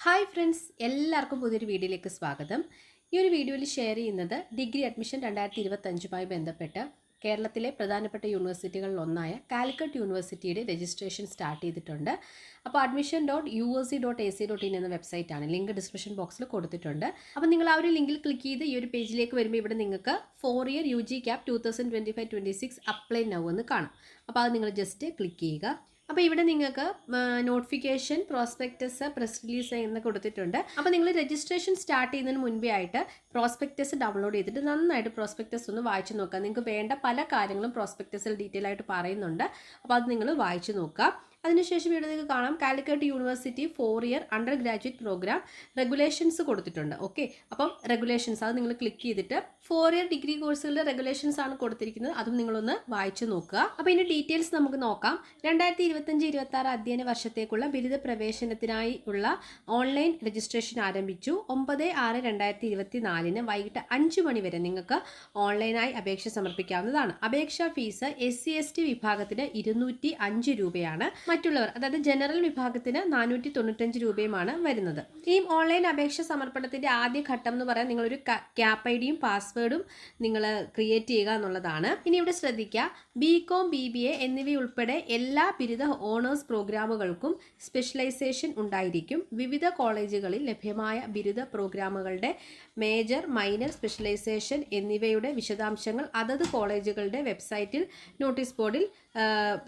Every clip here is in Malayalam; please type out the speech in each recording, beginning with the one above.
ഹായ് ഫ്രണ്ട്സ്, എല്ലാവർക്കും പുതിയൊരു വീഡിയോയിലേക്ക് സ്വാഗതം. ഈ ഒരു വീഡിയോയിൽ ഷെയർ ചെയ്യുന്നത് ഡിഗ്രി അഡ്മിഷൻ 2025 ബന്ധപ്പെട്ട് കേരളത്തിലെ പ്രധാനപ്പെട്ട യൂണിവേഴ്സിറ്റികളിലൊന്നായ കാലിക്കറ്റ് യൂണിവേഴ്സിറ്റിയുടെ രജിസ്ട്രേഷൻ സ്റ്റാർട്ട് ചെയ്തിട്ടുണ്ട്. അപ്പോൾ admission.usc.ac.in എന്ന വെബ്സൈറ്റാണ്. ലിങ്ക് ഡിസ്ക്രിപ്ഷൻ ബോക്സിൽ കൊടുത്തിട്ടുണ്ട്. അപ്പോൾ നിങ്ങൾ ആ ഒരു ലിങ്കിൽ ക്ലിക്ക് ചെയ്ത് ഈ ഒരു പേജിലേക്ക് വരുമ്പോൾ ഇവിടെ നിങ്ങൾക്ക് 4-year UG CAP 2025-26 apply now എന്ന് കാണാം. അപ്പോൾ അത് നിങ്ങൾ ജസ്റ്റ് ക്ലിക്ക് ചെയ്യുക. അപ്പോൾ ഇവിടെ നിങ്ങൾക്ക് നോട്ടിഫിക്കേഷൻ, പ്രോസ്പെക്ടസ്, പ്രസ് റിലീസ് എന്ന് കൊടുത്തിട്ടുണ്ട്. അപ്പോൾ നിങ്ങൾ രജിസ്ട്രേഷൻ സ്റ്റാർട്ട് ചെയ്യുന്നതിന് മുൻപേ ആയിട്ട് പ്രോസ്പെക്ടസ് ഡൗൺലോഡ് ചെയ്തിട്ട് നന്നായിട്ട് പ്രോസ്പെക്ടസ് ഒന്ന് വായിച്ചു നോക്കുക. നിങ്ങൾക്ക് വേണ്ട പല കാര്യങ്ങളും പ്രോസ്പെക്ടസിൽ ഡീറ്റെയിൽ ആയിട്ട് പറയുന്നുണ്ട്. അപ്പോൾ അത് നിങ്ങൾ വായിച്ചു നോക്കുക. അതിനുശേഷം ഇവിടെ നിങ്ങൾക്ക് കാണാം Calicut university 4-year undergraduate programme regulations കൊടുത്തിട്ടുണ്ട്. ഓക്കെ, അപ്പം റെഗുലേഷൻസ് അത് നിങ്ങൾ ക്ലിക്ക് ചെയ്തിട്ട് 4-year ഡിഗ്രി കോഴ്സുകളുടെ റെഗുലേഷൻസ് ആണ് കൊടുത്തിരിക്കുന്നത്. അതും നിങ്ങളൊന്ന് വായിച്ചു നോക്കുക. അപ്പോൾ ഇതിൻ്റെ ഡീറ്റെയിൽസ് നമുക്ക് നോക്കാം. 2025-26 അധ്യയന വർഷത്തേക്കുള്ള ബിരുദ പ്രവേശനത്തിനായി ഉള്ള ഓൺലൈൻ രജിസ്ട്രേഷൻ ആരംഭിച്ചു. 9/6/2024 വൈകിട്ട് 5 മണി വരെ നിങ്ങൾക്ക് ഓൺലൈനായി അപേക്ഷ സമർപ്പിക്കാവുന്നതാണ്. അപേക്ഷാ ഫീസ് SC/ST വിഭാഗത്തിന് 205 രൂപയാണ്. മറ്റുള്ളവർ അതായത് ജനറൽ വിഭാഗത്തിന് 495 രൂപയുമാണ് വരുന്നത്. ഈ ഓൺലൈൻ അപേക്ഷ സമർപ്പണത്തിന്റെ ആദ്യ ഘട്ടം എന്ന് പറയാൻ നിങ്ങളൊരു CAP IDയും പാസ്വേഡും നിങ്ങൾ ക്രിയേറ്റ് ചെയ്യുക എന്നുള്ളതാണ്. ഇനി ഇവിടെ ശ്രദ്ധിക്കുക, BCom, BBA എന്നിവയുൾപ്പെടെ എല്ലാ ബിരുദ ഓണേഴ്സ് പ്രോഗ്രാമുകൾക്കും സ്പെഷ്യലൈസേഷൻ ഉണ്ടായിരിക്കും. വിവിധ കോളേജുകളിൽ ലഭ്യമായ ബിരുദ പ്രോഗ്രാമുകളുടെ മേജർ, മൈനർ, സ്പെഷ്യലൈസേഷൻ എന്നിവയുടെ വിശദാംശങ്ങൾ അതത് കോളേജുകളുടെ വെബ്സൈറ്റിൽ നോട്ടീസ് ബോർഡിൽ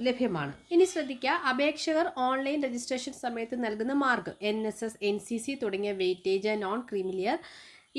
ലഭ്യമാണ്. ഇനി ശ്രദ്ധിക്കുക, അപേക്ഷകർ ഓൺലൈൻ രജിസ്ട്രേഷൻ സമയത്ത് നൽകുന്ന മാർക്ക് NSS, NCC തുടങ്ങിയ വെയിറ്റേജ്, നോൺ ക്രീമിലിയർ,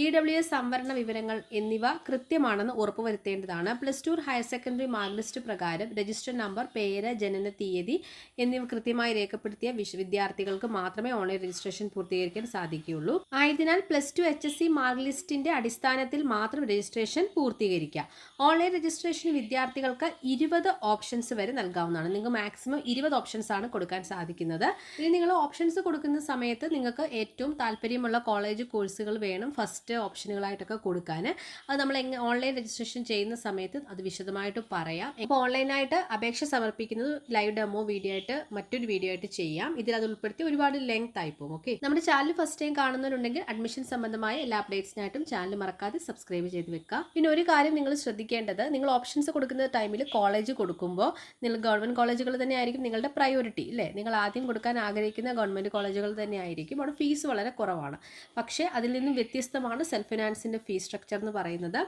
EWS സംവരണ വിവരങ്ങൾ എന്നിവ കൃത്യമാണെന്ന് ഉറപ്പുവരുത്തേണ്ടതാണ്. +2 ഹയർ സെക്കൻഡറി മാർക്ക് ലിസ്റ്റ് പ്രകാരം രജിസ്റ്റർ നമ്പർ, പേര്, ജനന തീയതി എന്നിവ കൃത്യമായി രേഖപ്പെടുത്തിയ വിദ്യാർത്ഥികൾക്ക് മാത്രമേ ഓൺലൈൻ രജിസ്ട്രേഷൻ പൂർത്തീകരിക്കാൻ സാധിക്കുകയുള്ളൂ. ആയതിനാൽ +2 HSC മാർക്ക് ലിസ്റ്റിന്റെ അടിസ്ഥാനത്തിൽ മാത്രം രജിസ്ട്രേഷൻ പൂർത്തീകരിക്കുക. ഓൺലൈൻ രജിസ്ട്രേഷന് വിദ്യാർത്ഥികൾക്ക് 20 ഓപ്ഷൻസ് വരെ നൽകാവുന്നതാണ്. നിങ്ങൾക്ക് മാക്സിമം 20 ഓപ്ഷൻസ് ആണ് കൊടുക്കാൻ സാധിക്കുന്നത്. ഇനി നിങ്ങൾ ഓപ്ഷൻസ് കൊടുക്കുന്ന സമയത്ത് നിങ്ങൾക്ക് ഏറ്റവും താല്പര്യമുള്ള കോളേജ് കോഴ്സുകൾ വേണം ഫസ്റ്റ് ഓപ്ഷനുകളായിട്ടൊക്കെ കൊടുക്കാൻ. അത് നമ്മൾ ഓൺലൈൻ രജിസ്ട്രേഷൻ ചെയ്യുന്ന സമയത്ത് അത് വിശദമായിട്ട് പറയാം. ഇപ്പോൾ ഓൺലൈനായിട്ട് അപേക്ഷ സമർപ്പിക്കുന്നത് ലൈവ് ഡെമോ വീഡിയോ ആയിട്ട് മറ്റൊരു വീഡിയോ ആയിട്ട് ചെയ്യാം. ഇതിൽ അത് ഉൾപ്പെടുത്തി ഒരുപാട് ലെങ്ത് ആയി പോകും. ഓക്കെ, നമ്മുടെ ചാനൽ ഫസ്റ്റ് ടൈം കാണുന്നവരുണ്ടെങ്കിൽ അഡ്മിഷൻ സംബന്ധമായ എല്ലാ അപ്ഡേറ്റ്സിനായിട്ടും ചാനൽ മറക്കാതെ സബ്സ്ക്രൈബ് ചെയ്ത് വെക്കുക. പിന്നെ ഒരു കാര്യം നിങ്ങൾ ശ്രദ്ധിക്കേണ്ടത്, നിങ്ങൾ ഓപ്ഷൻസ് കൊടുക്കുന്ന ടൈമിൽ കോളേജ് കൊടുക്കുമ്പോൾ നിങ്ങൾ ഗവൺമെൻറ് കോളേജുകൾ തന്നെ ആയിരിക്കും നിങ്ങളുടെ പ്രയോറിറ്റി അല്ലേ. നിങ്ങൾ ആദ്യം കൊടുക്കാൻ ആഗ്രഹിക്കുന്ന ഗവൺമെൻറ് കോളേജുകൾ തന്നെ ആയിരിക്കും. അവിടെ ഫീസ് വളരെ കുറവാണ്. പക്ഷേ അതിൽ നിന്നും വ്യത്യസ്തമാണ് സെൽഫ് ഫിനാൻസിൻ്റെ ഫീസ് സ്ട്രക്ചർ എന്ന് പറയുന്നത്.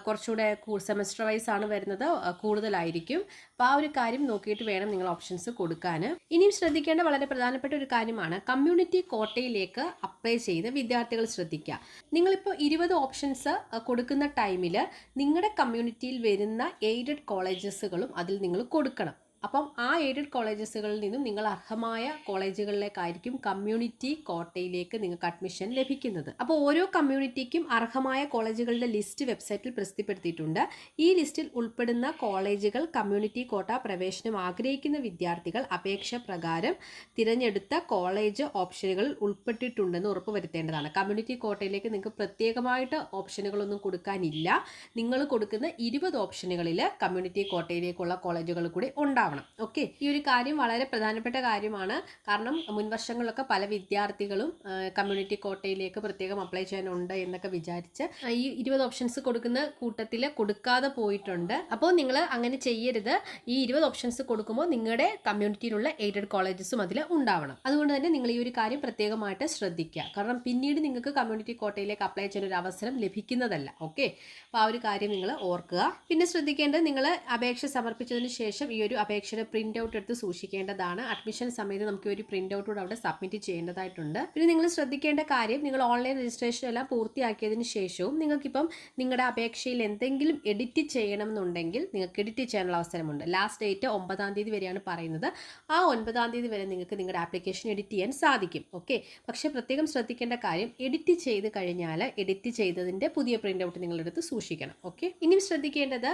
കുറച്ചുകൂടെ സെമസ്റ്റർ വൈസ് ആണ് വരുന്നത്, കൂടുതലായിരിക്കും. അപ്പോൾ ആ ഒരു കാര്യം നോക്കിയിട്ട് വേണം നിങ്ങൾ ഓപ്ഷൻസ് കൊടുക്കാൻ. ഇനിയും ശ്രദ്ധിക്കേണ്ട വളരെ പ്രധാനപ്പെട്ട ഒരു കാര്യമാണ്, കമ്മ്യൂണിറ്റി കോട്ടയിലേക്ക് അപ്ലൈ ചെയ്ത് വിദ്യാർത്ഥികൾ ശ്രദ്ധിക്കുക. നിങ്ങളിപ്പോൾ 20 ഓപ്ഷൻസ് കൊടുക്കുന്ന ടൈമിൽ നിങ്ങളുടെ കമ്മ്യൂണിറ്റിയിൽ വരുന്ന എയ്ഡഡ് കോളേജസുകളും അതിൽ നിങ്ങൾ കൊടുക്കണം. അപ്പം ആ എയ്ഡഡ് കോളേജസുകളിൽ നിന്നും നിങ്ങൾ അർഹമായ കോളേജുകളിലേക്കായിരിക്കും കമ്മ്യൂണിറ്റി കോട്ടയിലേക്ക് നിങ്ങൾക്ക് അഡ്മിഷൻ ലഭിക്കുന്നത്. അപ്പോൾ ഓരോ കമ്മ്യൂണിറ്റിക്കും അർഹമായ കോളേജുകളുടെ ലിസ്റ്റ് വെബ്സൈറ്റിൽ പ്രസിദ്ധപ്പെടുത്തിയിട്ടുണ്ട്. ഈ ലിസ്റ്റിൽ ഉൾപ്പെടുന്ന കോളേജുകൾ കമ്മ്യൂണിറ്റി കോട്ട പ്രവേശനം ആഗ്രഹിക്കുന്ന വിദ്യാർത്ഥികൾ അപേക്ഷ പ്രകാരം തിരഞ്ഞെടുത്ത കോളേജ് ഓപ്ഷനുകളിൽ ഉൾപ്പെട്ടിട്ടുണ്ടെന്ന് ഉറപ്പുവരുത്തേണ്ടതാണ്. കമ്മ്യൂണിറ്റി കോട്ടയിലേക്ക് നിങ്ങൾക്ക് പ്രത്യേകമായിട്ട് ഓപ്ഷനുകളൊന്നും കൊടുക്കാനില്ല. നിങ്ങൾ കൊടുക്കുന്ന 20 ഓപ്ഷനുകളിൽ കമ്മ്യൂണിറ്റി കോട്ടയിലേക്കുള്ള കോളേജുകൾ കൂടി ഉണ്ടാവും. ഓക്കെ, ഈ ഒരു കാര്യം വളരെ പ്രധാനപ്പെട്ട കാര്യമാണ്. കാരണം മുൻവർഷങ്ങളിലൊക്കെ പല വിദ്യാർത്ഥികളും കമ്മ്യൂണിറ്റി കോട്ടയിലേക്ക് പ്രത്യേകം അപ്ലൈ ചെയ്യാനുണ്ട് എന്നൊക്കെ വിചാരിച്ച് ഈ 20 ഓപ്ഷൻസ് കൊടുക്കുന്ന കൂട്ടത്തിൽ കൊടുക്കാതെ പോയിട്ടുണ്ട്. അപ്പോൾ നിങ്ങൾ അങ്ങനെ ചെയ്യരുത്. ഈ 20 ഓപ്ഷൻസ് കൊടുക്കുമ്പോൾ നിങ്ങളുടെ കമ്മ്യൂണിറ്റിയിലുള്ള എയ്ഡഡ് കോളേജസും അതിൽ ഉണ്ടാവണം. അതുകൊണ്ട് തന്നെ നിങ്ങൾ ഈ ഒരു കാര്യം പ്രത്യേകമായിട്ട് ശ്രദ്ധിക്കുക. കാരണം പിന്നീട് നിങ്ങൾക്ക് കമ്മ്യൂണിറ്റി കോട്ടയിലേക്ക് അപ്ലൈ ചെയ്യാൻ ഒരു അവസരം ലഭിക്കുന്നതല്ല. ഓക്കെ, അപ്പോൾ ആ ഒരു കാര്യം നിങ്ങൾ ഓർക്കുക. പിന്നെ ശ്രദ്ധിക്കേണ്ടത്, നിങ്ങൾ അപേക്ഷ സമർപ്പിച്ചതിന് ശേഷം ഈ ഒരു അപേക്ഷയുടെ പ്രിന്റ് ഔട്ട് എടുത്ത് സൂക്ഷിക്കേണ്ടതാണ്. അഡ്മിഷൻ സമയത്ത് നമുക്ക് ഒരു പ്രിന്റ് ഔട്ട് കൂടെ അവിടെ സബ്മിറ്റ് ചെയ്യേണ്ടതായിട്ടുണ്ട്. പിന്നെ നിങ്ങൾ ശ്രദ്ധിക്കേണ്ട കാര്യം, നിങ്ങൾ ഓൺലൈൻ രജിസ്ട്രേഷൻ എല്ലാം പൂർത്തിയാക്കിയതിന് ശേഷവും നിങ്ങൾക്കിപ്പം നിങ്ങളുടെ അപേക്ഷയിൽ എന്തെങ്കിലും എഡിറ്റ് ചെയ്യണമെന്നുണ്ടെങ്കിൽ നിങ്ങൾക്ക് എഡിറ്റ് ചെയ്യാനുള്ള അവസരമുണ്ട്. ലാസ്റ്റ് ഡേറ്റ് 9-ാം തീയതി വരെയാണ് പറയുന്നത്. ആ 9-ാം തീയതി വരെ നിങ്ങൾക്ക് നിങ്ങളുടെ ആപ്ലിക്കേഷൻ എഡിറ്റ് ചെയ്യാൻ സാധിക്കും. ഓക്കെ, പക്ഷേ പ്രത്യേകം ശ്രദ്ധിക്കേണ്ട കാര്യം, എഡിറ്റ് ചെയ്ത് കഴിഞ്ഞാൽ എഡിറ്റ് ചെയ്തതിൻ്റെ പുതിയ പ്രിന്റ് ഔട്ട് നിങ്ങളെടുത്ത് സൂക്ഷിക്കണം. ഓക്കെ, ഇനിയും ശ്രദ്ധിക്കേണ്ടത്,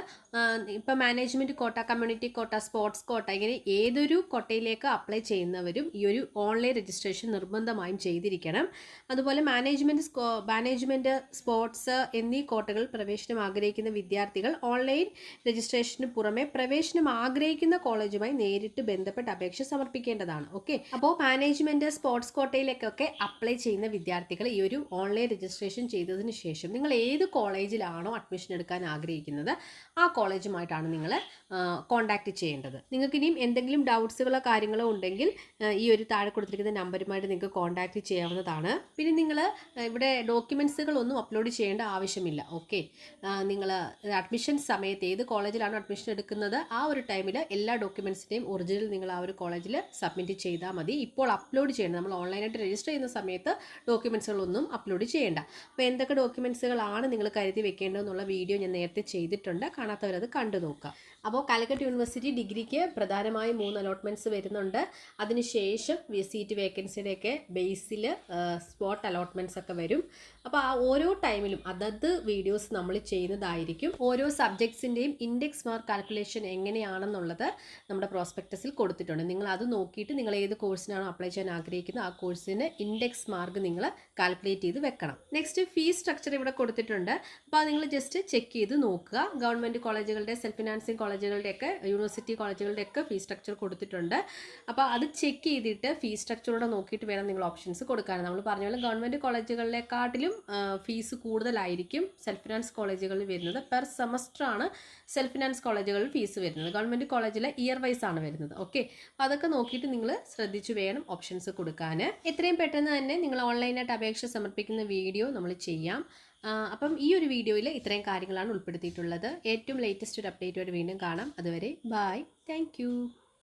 ഇപ്പം മാനേജ്മെൻറ്റ് കോട്ട, community quota, sports sports quota, ഇങ്ങനെ ഏതൊരു കോട്ടയിലേക്ക് അപ്ലൈ ചെയ്യുന്നവരും ഈ ഒരു ഓൺലൈൻ രജിസ്ട്രേഷൻ നിർബന്ധമായും ചെയ്തിരിക്കണം. അതുപോലെ മാനേജ്മെൻറ്റ്, സ്പോർട്സ് എന്നീ കോട്ടകളിൽ പ്രവേശനം ആഗ്രഹിക്കുന്ന വിദ്യാർത്ഥികൾ ഓൺലൈൻ രജിസ്ട്രേഷന് പുറമെ പ്രവേശനം ആഗ്രഹിക്കുന്ന കോളേജുമായി നേരിട്ട് ബന്ധപ്പെട്ട് അപേക്ഷ സമർപ്പിക്കേണ്ടതാണ്. ഓക്കെ, അപ്പോൾ മാനേജ്മെൻറ്റ്, സ്പോർട്സ് കോട്ടയിലേക്കൊക്കെ അപ്ലൈ ചെയ്യുന്ന വിദ്യാർത്ഥികൾ ഈ ഒരു ഓൺലൈൻ രജിസ്ട്രേഷൻ ചെയ്തതിന് ശേഷം നിങ്ങൾ ഏത് കോളേജിലാണോ അഡ്മിഷൻ എടുക്കാൻ ആഗ്രഹിക്കുന്നത് ആ കോളേജുമായിട്ടാണ് നിങ്ങൾ കോൺടാക്റ്റ് ചെയ്യേണ്ടത്. നിങ്ങൾക്ക് ഇനിയും എന്തെങ്കിലും ഡൗട്ട്സുകളോ കാര്യങ്ങളോ ഉണ്ടെങ്കിൽ ഈ ഒരു താഴെ കൊടുത്തിരിക്കുന്ന നമ്പറുമായിട്ട് നിങ്ങൾക്ക് കോൺടാക്റ്റ് ചെയ്യാവുന്നതാണ്. പിന്നെ നിങ്ങൾ ഇവിടെ ഡോക്യുമെൻറ്റ്സുകളൊന്നും അപ്ലോഡ് ചെയ്യേണ്ട ആവശ്യമില്ല. ഓക്കെ, നിങ്ങൾ അഡ്മിഷൻ സമയത്ത് ഏത് കോളേജിലാണോ അഡ്മിഷൻ എടുക്കുന്നത് ആ ഒരു ടൈമിൽ എല്ലാ ഡോക്യുമെൻറ്റ്സിൻ്റെയും ഒറിജിനൽ നിങ്ങൾ ആ ഒരു കോളേജിൽ സബ്മിറ്റ് ചെയ്താൽ മതി. ഇപ്പോൾ അപ്ലോഡ് ചെയ്യേണ്ട, നമ്മൾ ഓൺലൈനായിട്ട് രജിസ്റ്റർ ചെയ്യുന്ന സമയത്ത് ഡോക്യുമെൻറ്റ്സുകളൊന്നും അപ്ലോഡ് ചെയ്യേണ്ട. അപ്പോൾ എന്തൊക്കെ ഡോക്യുമെൻറ്റ്സുകളാണ് നിങ്ങൾ കരുതി വെക്കേണ്ടതെന്നുള്ള വീഡിയോ ഞാൻ നേരത്തെ ചെയ്തിട്ടുണ്ട്, കാണാത്തവരത് കണ്ടു നോക്കുക. അപ്പോൾ കാലിക്കറ്റ് യൂണിവേഴ്സിറ്റി ഡിഗ്രിക്ക് പ്രധാനമായും 3 അലോട്ട്മെൻറ്റ്സ് വരുന്നുണ്ട്. അതിനുശേഷം സീറ്റ് വേക്കൻസിയുടെയൊക്കെ ബേസിൽ സ്പോട്ട് അലോട്ട്മെൻറ്റ്സ് ഒക്കെ വരും. അപ്പോൾ ആ ഓരോ ടൈമിലും അതത് വീഡിയോസ് നമ്മൾ ചെയ്യുന്നതായിരിക്കും. ഓരോ സബ്ജക്ട്സിൻ്റെയും ഇൻഡെക്സ് മാർക്ക് കാൽക്കുലേഷൻ എങ്ങനെയാണെന്നുള്ളത് നമ്മുടെ പ്രോസ്പെക്ടസിൽ കൊടുത്തിട്ടുണ്ട്. നിങ്ങൾ അത് നോക്കിയിട്ട് നിങ്ങൾ ഏത് കോഴ്സിനാണോ അപ്ലൈ ചെയ്യാൻ ആഗ്രഹിക്കുന്നത് ആ കോഴ്സിന് ഇൻഡെക്സ് മാർക്ക് നിങ്ങൾ കാൽക്കുലേറ്റ് ചെയ്ത് വെക്കണം. നെക്സ്റ്റ് ഫീസ് സ്ട്രക്ചർ ഇവിടെ കൊടുത്തിട്ടുണ്ട്. അപ്പോൾ അത് നിങ്ങൾ ജസ്റ്റ് ചെക്ക് ചെയ്ത് നോക്കുക. ഗവൺമെൻറ് കോളേജുകളുടെ, സെൽഫ് ഫിനാൻസിങ് കോളേജുകളുടെയൊക്കെ, യൂണിവേഴ്സിറ്റി കോളേജുകളുടെയൊക്കെ ഫീസ് സ്ട്രക്ചർ കൊടുത്തിട്ടുണ്ട്. അപ്പോൾ അത് ചെക്ക് ചെയ്തിട്ട് ഫീസ് സ്ട്രക്ചറോടെ നോക്കിയിട്ട് വേണം നിങ്ങൾ ഓപ്ഷൻസ് കൊടുക്കാൻ. നമ്മൾ പറഞ്ഞ പോലെ ഗവൺമെൻറ് കോളേജുകളിലെക്കാട്ടിലും ഫീസ് കൂടുതലായിരിക്കും സെൽഫ് ഫിനാൻസ് കോളേജുകളിൽ വരുന്നത്. പെർ സെമസ്റ്ററാണ് സെൽഫ് ഫിനാൻസ് കോളേജുകളിൽ ഫീസ് വരുന്നത്. ഗവൺമെൻറ് കോളേജിലെ ഇയർ വൈസ് ആണ് വരുന്നത്. ഓക്കെ, അപ്പോൾ അതൊക്കെ നോക്കിയിട്ട് നിങ്ങൾ ശ്രദ്ധിച്ചു വേണം ഓപ്ഷൻസ് കൊടുക്കാൻ. എത്രയും പെട്ടെന്ന് തന്നെ നിങ്ങൾ ഓൺലൈനായിട്ട് അപേക്ഷ സമർപ്പിക്കുന്ന വീഡിയോ നമ്മൾ ചെയ്യാം. അപ്പം ഈ ഒരു വീഡിയോയിൽ ഇത്രയും കാര്യങ്ങളാണ് ഉൾപ്പെടുത്തിയിട്ടുള്ളത്. ഏറ്റവും ലേറ്റസ്റ്റ് ഒരു അപ്ഡേറ്റുമായിട്ട് വീണ്ടും കാണാം. അതുവരെ ബൈ, താങ്ക്